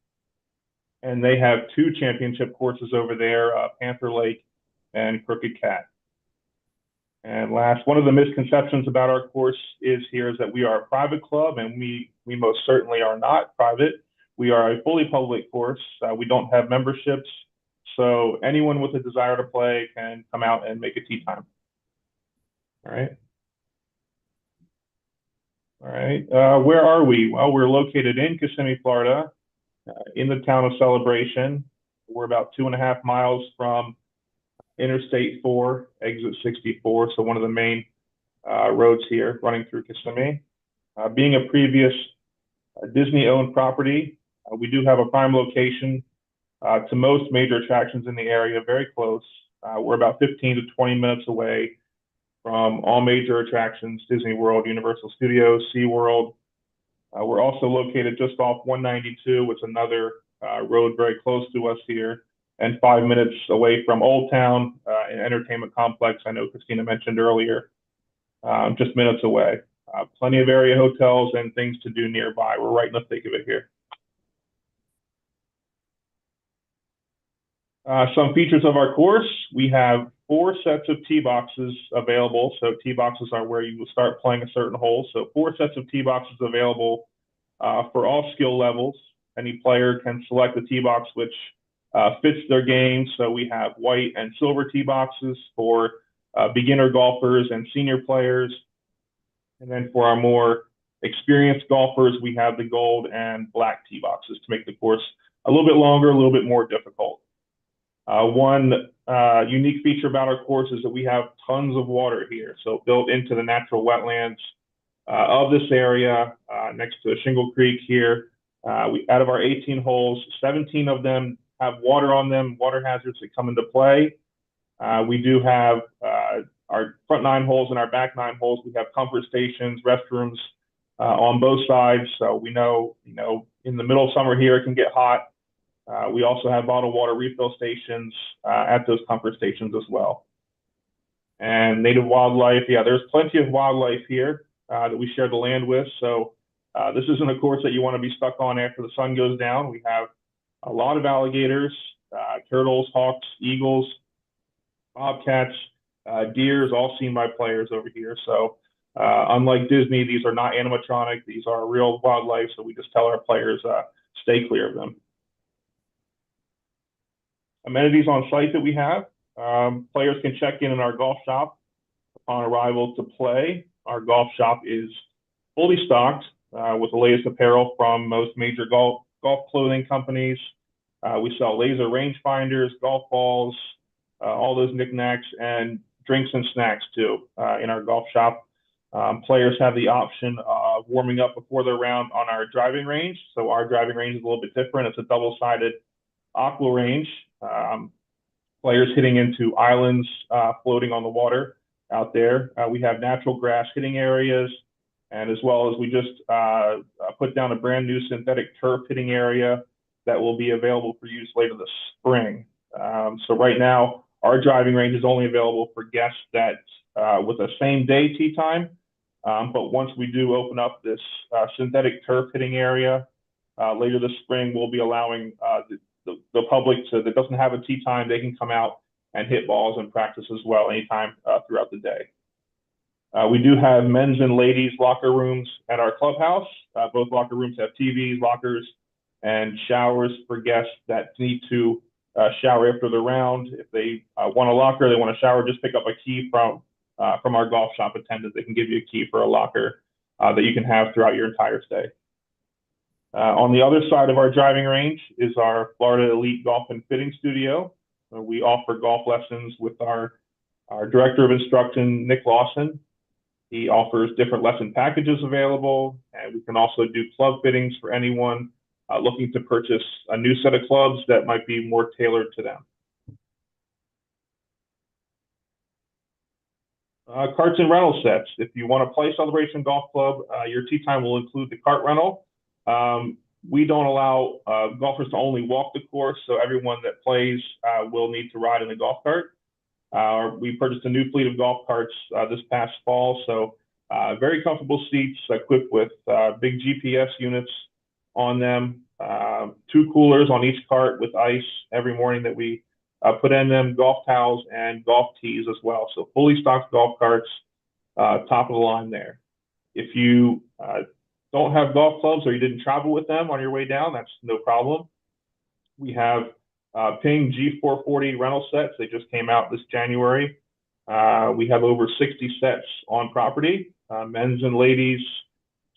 And they have 2 championship courses over there, Panther Lake and Crooked Cat. And last, one of the misconceptions about our course is that we are a private club, and we most certainly are not private. We are a fully public course. We don't have memberships, so anyone with a desire to play can come out and make a tee time. All right. All right. Where are we? Well, we're located in Kissimmee, Florida, in the town of Celebration. We're about 2.5 miles from Interstate 4, exit 64, so one of the main roads here running through Kissimmee. Being a previous Disney-owned property, we do have a prime location to most major attractions in the area, very close. We're about 15 to 20 minutes away from all major attractions, Disney World, Universal Studios, SeaWorld. We're also located just off 192, which is another road very close to us here, and 5 minutes away from Old Town, an entertainment complex I know Cristina mentioned earlier, just minutes away. Plenty of area hotels and things to do nearby. We're right in the thick of it here. Some features of our course: we have 4 sets of tee boxes available. So tee boxes are where you will start playing a certain hole. So 4 sets of tee boxes available for all skill levels. Any player can select a tee box which fits their game. So we have white and silver tee boxes for beginner golfers and senior players. And then for our more experienced golfers, we have the gold and black tee boxes to make the course a little bit longer, a little bit more difficult. One unique feature about our course is that we have tons of water here. So built into the natural wetlands of this area, next to Shingle Creek here, out of our 18 holes, 17 of them have water on them, water hazards that come into play. We do have our front 9 holes and our back 9 holes. We have comfort stations, restrooms on both sides. So we know, in the middle of summer here, it can get hot. We also have bottled water refill stations at those comfort stations as well. And native wildlife, yeah, there's plenty of wildlife here that we share the land with. So this isn't a course that you want to be stuck on after the sun goes down. We have a lot of alligators, turtles, hawks, eagles, bobcats, deers, all seen by players over here. So unlike Disney, these are not animatronic. These are real wildlife. So we just tell our players, stay clear of them. Amenities on site that we have. Players can check in our golf shop upon arrival to play. Our golf shop is fully stocked with the latest apparel from most major golf clothing companies. We sell laser rangefinders, golf balls, all those knickknacks, and drinks and snacks too in our golf shop. Players have the option of warming up before their round on our driving range. So our driving range is a little bit different. It's a double-sided aqua range. Players hitting into islands floating on the water out there. We have natural grass hitting areas, and as well as we just put down a brand new synthetic turf hitting area that will be available for use later this spring. So right now, our driving range is only available for guests that with a same day tee time. But once we do open up this synthetic turf hitting area later this spring, we'll be allowing the public that doesn't have a tee time, they can come out and hit balls and practice as well anytime throughout the day. We do have men's and ladies locker rooms at our clubhouse. Both locker rooms have TVs, lockers, and showers for guests that need to shower after the round. If they want a locker, they want a shower, just pick up a key from our golf shop attendant. They can give you a key for a locker that you can have throughout your entire stay. On the other side of our driving range is our Florida Elite Golf and Fitting Studio. We offer golf lessons with our Director of Instruction, Nick Lawson. He offers different lesson packages available, and we can also do club fittings for anyone looking to purchase a new set of clubs that might be more tailored to them. Carts and rental sets. If you want to play Celebration Golf Club, your tee time will include the cart rental. We don't allow golfers to only walk the course, so everyone that plays will need to ride in the golf cart. We purchased a new fleet of golf carts this past fall, so very comfortable seats equipped with big GPS units on them, 2 coolers on each cart with ice every morning that we put in them, golf towels, and golf tees as well. So fully stocked golf carts, top of the line there. If you don't have golf clubs or you didn't travel with them on your way down, that's no problem. We have Ping G440 rental sets. They just came out this January. We have over 60 sets on property, men's and ladies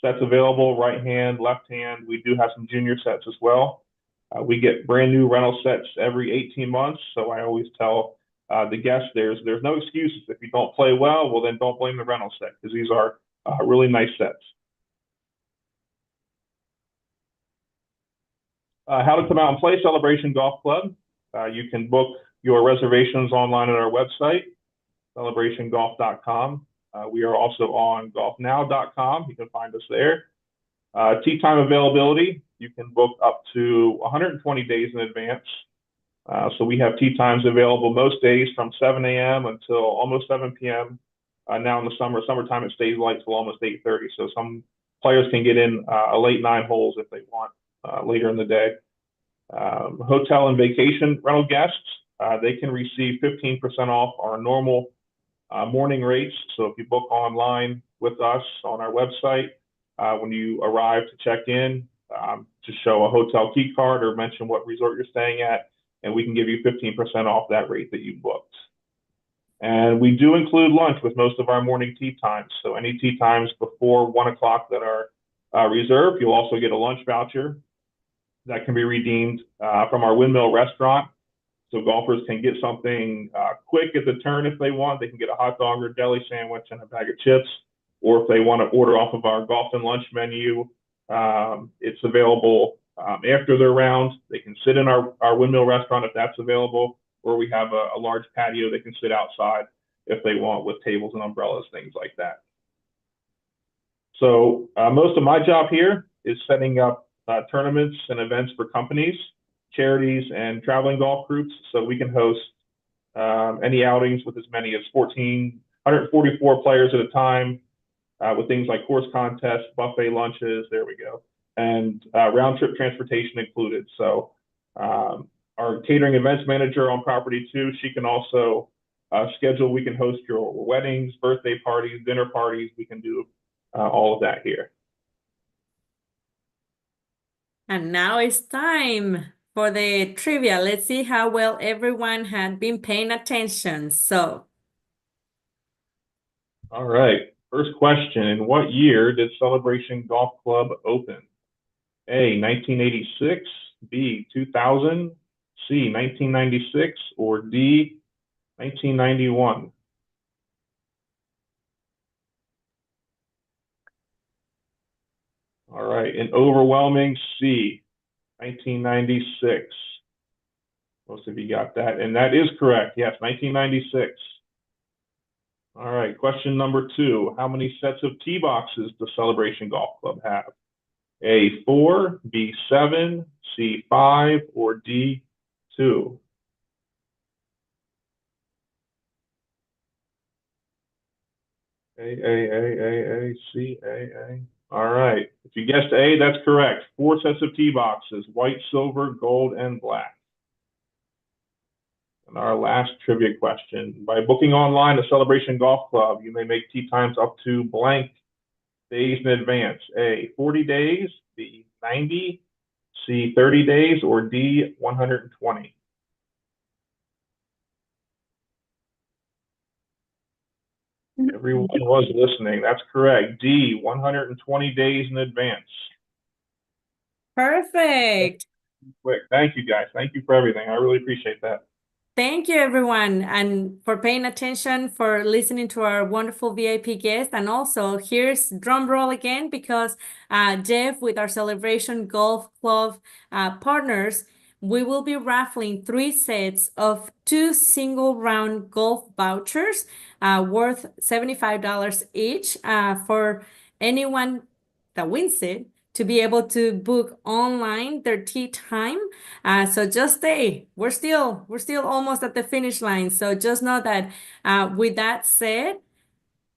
sets available, right hand, left hand. We do have some junior sets as well. We get brand new rental sets every 18 months. So I always tell the guests there's no excuses. If you don't play well, then don't blame the rental set, because these are really nice sets. How to come out and play Celebration Golf Club. You can book your reservations online at our website, celebrationgolf.com. We are also on golfnow.com. You can find us there. Tee time availability. You can book up to 120 days in advance. So we have tee times available most days from 7 a.m. until almost 7 p.m. Now in the summertime, it stays light till almost 8:30. So some players can get in a late 9 holes if they want later in the day. Hotel and vacation rental guests, they can receive 15% off our normal morning rates. So if you book online with us on our website, when you arrive to check in, just show a hotel key card or mention what resort you're staying at, and we can give you 15% off that rate that you booked. And we do include lunch with most of our morning tee times. So any tee times before 1 o'clock that are reserved, you'll also get a lunch voucher that can be redeemed from our Windmill restaurant. So golfers can get something quick at the turn if they want. They can get a hot dog or deli sandwich and a bag of chips. Or if they want to order off of our golf and lunch menu, it's available After their rounds, they can sit in our windmill restaurant if that's available, or we have a large patio they can sit outside if they want with tables and umbrellas, things like that. So most of my job here is setting up tournaments and events for companies, charities, and traveling golf groups so we can host any outings with as many as 144 players at a time with things like course contests, buffet lunches, there we go, and round trip transportation included. So our catering events manager on property too, she can also schedule, we can host your weddings, birthday parties, dinner parties, we can do all of that here. And now it's time for the trivia. Let's see how well everyone had been paying attention. So, all right, first question. In what year did Celebration Golf Club open? A, 1986, B, 2000, C, 1996, or D, 1991? All right, an overwhelming C, 1996. Most of you got that, and that is correct. Yes, 1996. All right, question number 2. How many sets of tee boxes does Celebration Golf Club have? A, 4, B, 7, C, 5, or D, 2? A, C, A. All right, if you guessed A, that's correct. 4 sets of tee boxes, white, silver, gold, and black. And our last trivia question. By booking online at Celebration Golf Club, you may make tee times up to blank days in advance. A, 40 days, B, 90, C, 30 days, or D, 120? Everyone was listening. That's correct. D, 120 days in advance. perfect. Quick. Thank you, guys. Thank you for everything. I really appreciate that. Thank you, everyone, and for paying attention, for listening to our wonderful VIP guest. And also, here's drum roll again, because Jeff, with our Celebration Golf Club partners, we will be raffling 3 sets of 2 single round golf vouchers worth $75 each for anyone that wins it to be able to book online their tee time. So just stay. We're still almost at the finish line. So just know that with that said,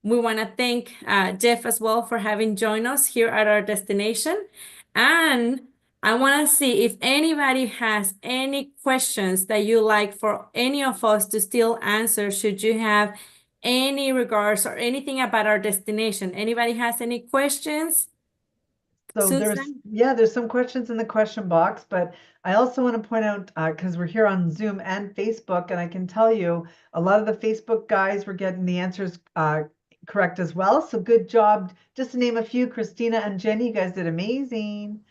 we want to thank Jeff as well for having joined us here at our destination. And I want to see if anybody has any questions that you like for any of us to still answer, should you have any regards or anything about our destination. Anybody has any questions? So Susan? there's some questions in the question box, but I also want to point out, because we're here on Zoom and Facebook, and I can tell you a lot of the Facebook guys were getting the answers correct as well. So good job. Just to name a few, Cristina and Jenny, you guys did amazing.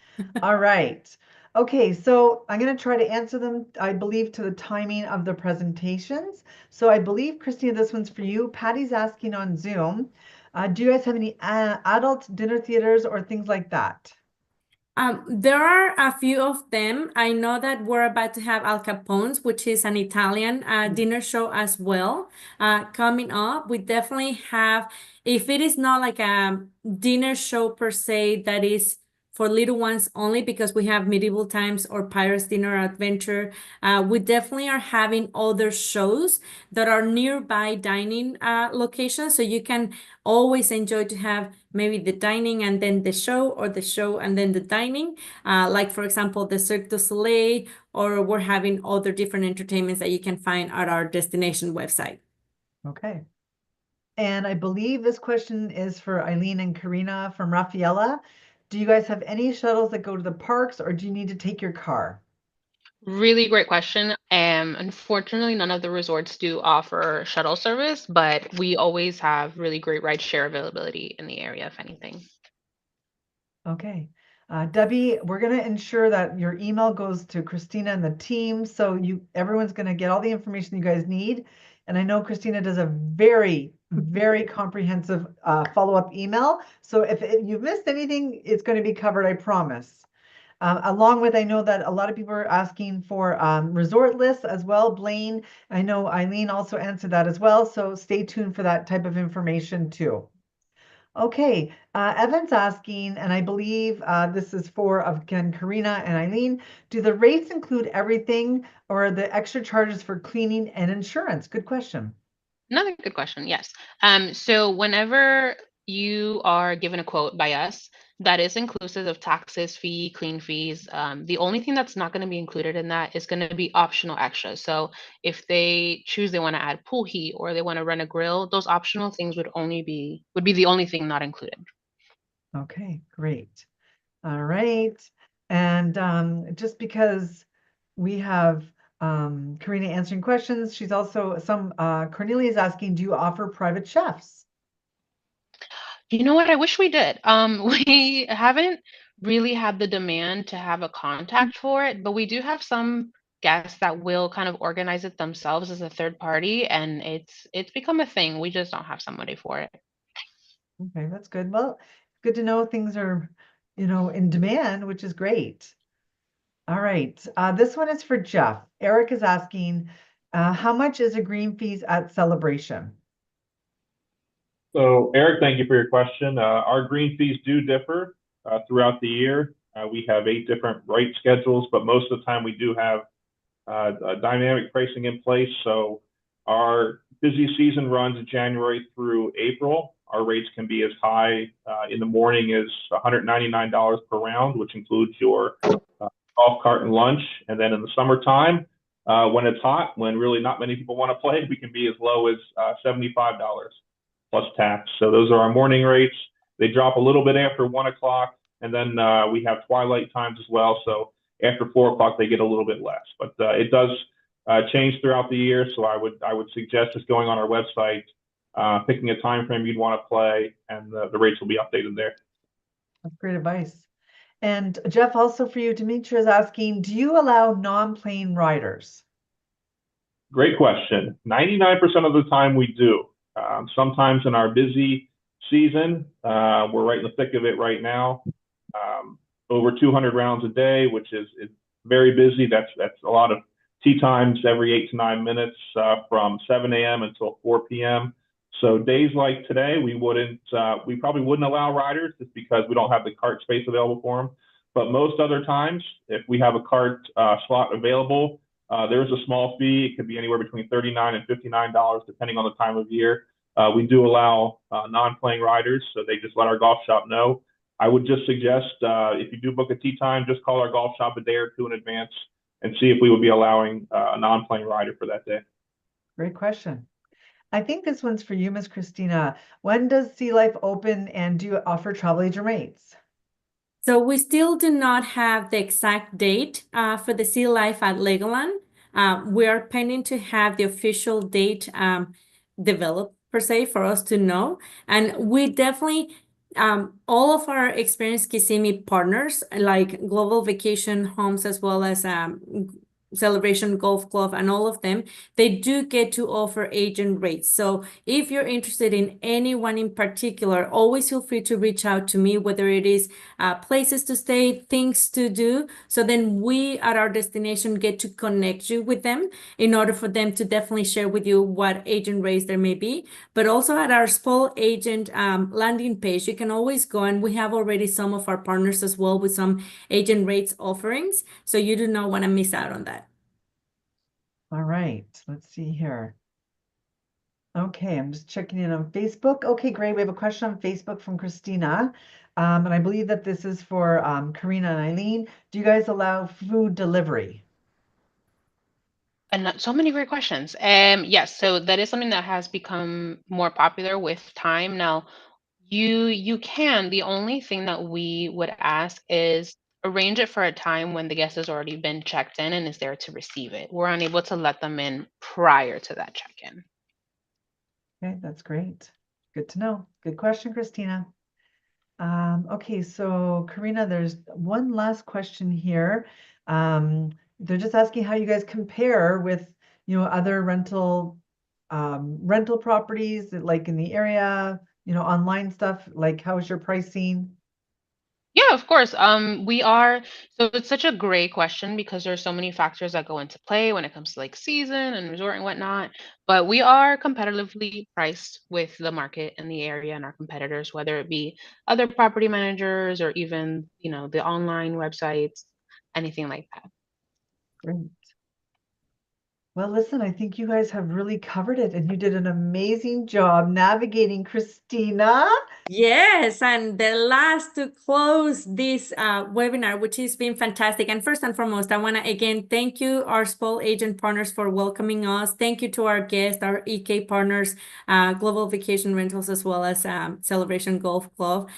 All right. Okay, so I'm going to try to answer them, I believe, to the timing of the presentations. So I believe, Cristina, this one's for you. Patty's asking on Zoom, do you guys have any adult dinner theaters or things like that? There are a few of them. I know that we're about to have Al Capone's, which is an Italian dinner show as well, coming up. We definitely have, if it is not like a dinner show per se, that is for little ones only, because we have Medieval Times or Pirates Dinner Adventure. We definitely are having other shows that are nearby dining locations, so you can always enjoy to have maybe the dining and then the show, or the show and then the dining. Like, for example, the Cirque du Soleil, or we're having other different entertainments that you can find at our destination website. Okay. And I believe this question is for Aileen and Karina from Rafaela. Do you guys have any shuttles that go to the parks, or do you need to take your car? Really great question. Unfortunately, none of the resorts do offer shuttle service, but we always have really great rideshare availability in the area, if anything. Okay. Debbie, we're going to ensure that your email goes to Cristina and the team, so everyone's going to get all the information you guys need. And I know Cristina does a very, very comprehensive follow-up email. So if you've missed anything, it's going to be covered, I promise. Along with, I know that a lot of people are asking for resort lists as well. Blaine, I know Eileen also answered that as well. So stay tuned for that type of information too. Okay, Evan's asking, and I believe this is for, again, Karina and Eileen, do the rates include everything or are the extra charges for cleaning and insurance? Good question. Another good question. Yes. So whenever you are given a quote by us, that is inclusive of taxes, fee, clean fees. The only thing that's not going to be included in that is going to be optional extras. So if they choose they want to add pool heat or they want to rent a grill, those optional things would be the only thing not included. Okay, great. All right. And just because we have Karina answering questions, she's also Cornelia is asking, do you offer private chefs? You know what? I wish we did. We haven't really had the demand to have a contact for it, but we do have some guests that will kind of organize it themselves as a third party, and it's become a thing. We just don't have somebody for it. Okay, that's good. Well, good to know things are, in demand, which is great. All right. This one is for Jeff. Eric is asking, how much is a green fees at Celebration? So Eric, thank you for your question. Our green fees do differ throughout the year. We have 8 different rate schedules, but most of the time we do have a dynamic pricing in place. So our busy season runs January through April. Our rates can be as high in the morning as $199 per round, which includes your golf cart and lunch. And then in the summertime, when it's hot, when really not many people want to play, we can be as low as $75 plus tax. So those are our morning rates. They drop a little bit after 1 o'clock, and then we have twilight times as well. So after 4 o'clock, they get a little bit less, but it does change throughout the year. So I would suggest just going on our website, picking a time frame you'd want to play, and the rates will be updated there. That's great advice. And Jeff, also for you, Demetria is asking, do you allow non-plane riders? Great question. 99% of the time we do. Sometimes in our busy season, we're right in the thick of it right now. Over 200 rounds a day, which is very busy. That's a lot of tee times every 8 to 9 minutes from 7 a.m. until 4 p.m. So days like today, we probably wouldn't allow riders just because we don't have the cart space available for them. But most other times, if we have a cart slot available, there's a small fee. It could be anywhere between $39 and $59, depending on the time of year. We do allow non-playing riders, so they just let our golf shop know. I would just suggest if you do book a tee time, just call our golf shop a day or two in advance and see if we would be allowing a non-playing rider for that day. Great question. I think this one's for you, Miss Cristina. When does Sea Life open and do you offer travel agent rates? So we still do not have the exact date for the Sea Life at Legoland. We are pending to have the official date developed per se for us to know. And we definitely, all of our experienced Kissimmee partners, like Global Vacation Homes, as well as Celebration Golf Club and all of them, they do get to offer agent rates. So if you're interested in anyone in particular, always feel free to reach out to me, whether it is places to stay, things to do. So then we at our destination get to connect you with them in order for them to definitely share with you what agent rates there may be. But also at our SPOL agent landing page, you can always go, and we have already some of our partners as well with some agent rates offerings. So you do not want to miss out on that. All right, let's see here. Okay, I'm just checking in on Facebook. Okay, great. We have a question on Facebook from Cristina. And I believe that this is for Karina and Eileen. Do you guys allow food delivery? And so many great questions. Yes, so that is something that has become more popular with time. Now, you can. The only thing that we would ask is arrange it for a time when the guest has already been checked in and is there to receive it. We're unable to let them in prior to that check-in. Okay, that's great. Good to know. Good question, Christina. Okay, so Karina, there's one last question here. They're just asking how you guys compare with, other rental properties like in the area, online stuff, like how's your pricing? Yeah, of course. We are, so it's such a great question because there's so many factors that go into play when it comes to like season and resort and whatnot. But we are competitively priced with the market in the area and our competitors, whether it be other property managers or even, the online websites, anything like that. Great. Well, listen, I think you guys have really covered it, and you did an amazing job navigating, Cristina. Yes, and the last to close this webinar, which has been fantastic. And first and foremost, I want to again thank you, our small agent partners, for welcoming us. Thank you to our guests, our EK partners, Global Vacation Rentals, as well as Celebration Golf Club.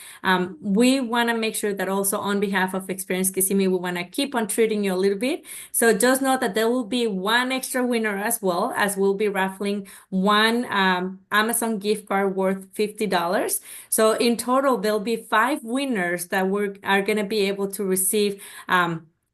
We want to make sure that also on behalf of Experience Kissimmee, we want to keep on treating you a little bit. So just know that there will be one extra winner as well, as we'll be raffling one Amazon gift card worth $50. So in total, there'll be 5 winners that are going to be able to receive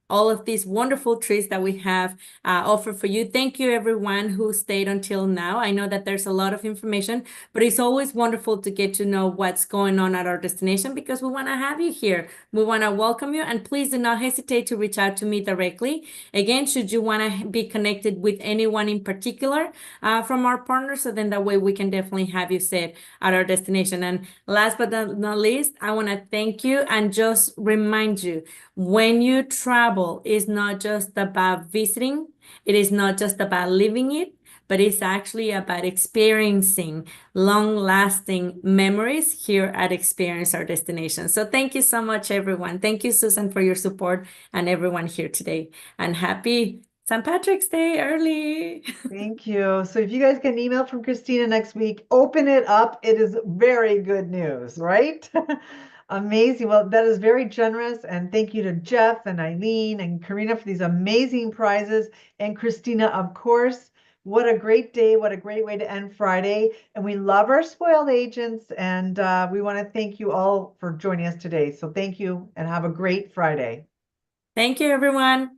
all of these wonderful treats that we have offered for you. Thank you, everyone who stayed until now. I know that there's a lot of information, but it's always wonderful to get to know what's going on at our destination because we want to have you here. We want to welcome you, and please do not hesitate to reach out to me directly. Again, should you want to be connected with anyone in particular from our partners, so then that way we can definitely have you set at our destination. And last but not least, I want to thank you and just remind you, when you travel, it's not just about visiting, it is not just about living it, but it's actually about experiencing long-lasting memories here at Experience Our Destination. So thank you so much, everyone. Thank you, Susan, for your support and everyone here today. And happy St. Patrick's Day early. Thank you. So if you guys get an email from Cristina next week, open it up. It is very good news, right? Amazing. Well, that is very generous. And thank you to Jeff and Aileen and Karina for these amazing prizes. And Cristina, of course. What a great day. What a great way to end Friday. And we love our spoiled agents. And we want to thank you all for joining us today. So thank you and have a great Friday. Thank you, everyone.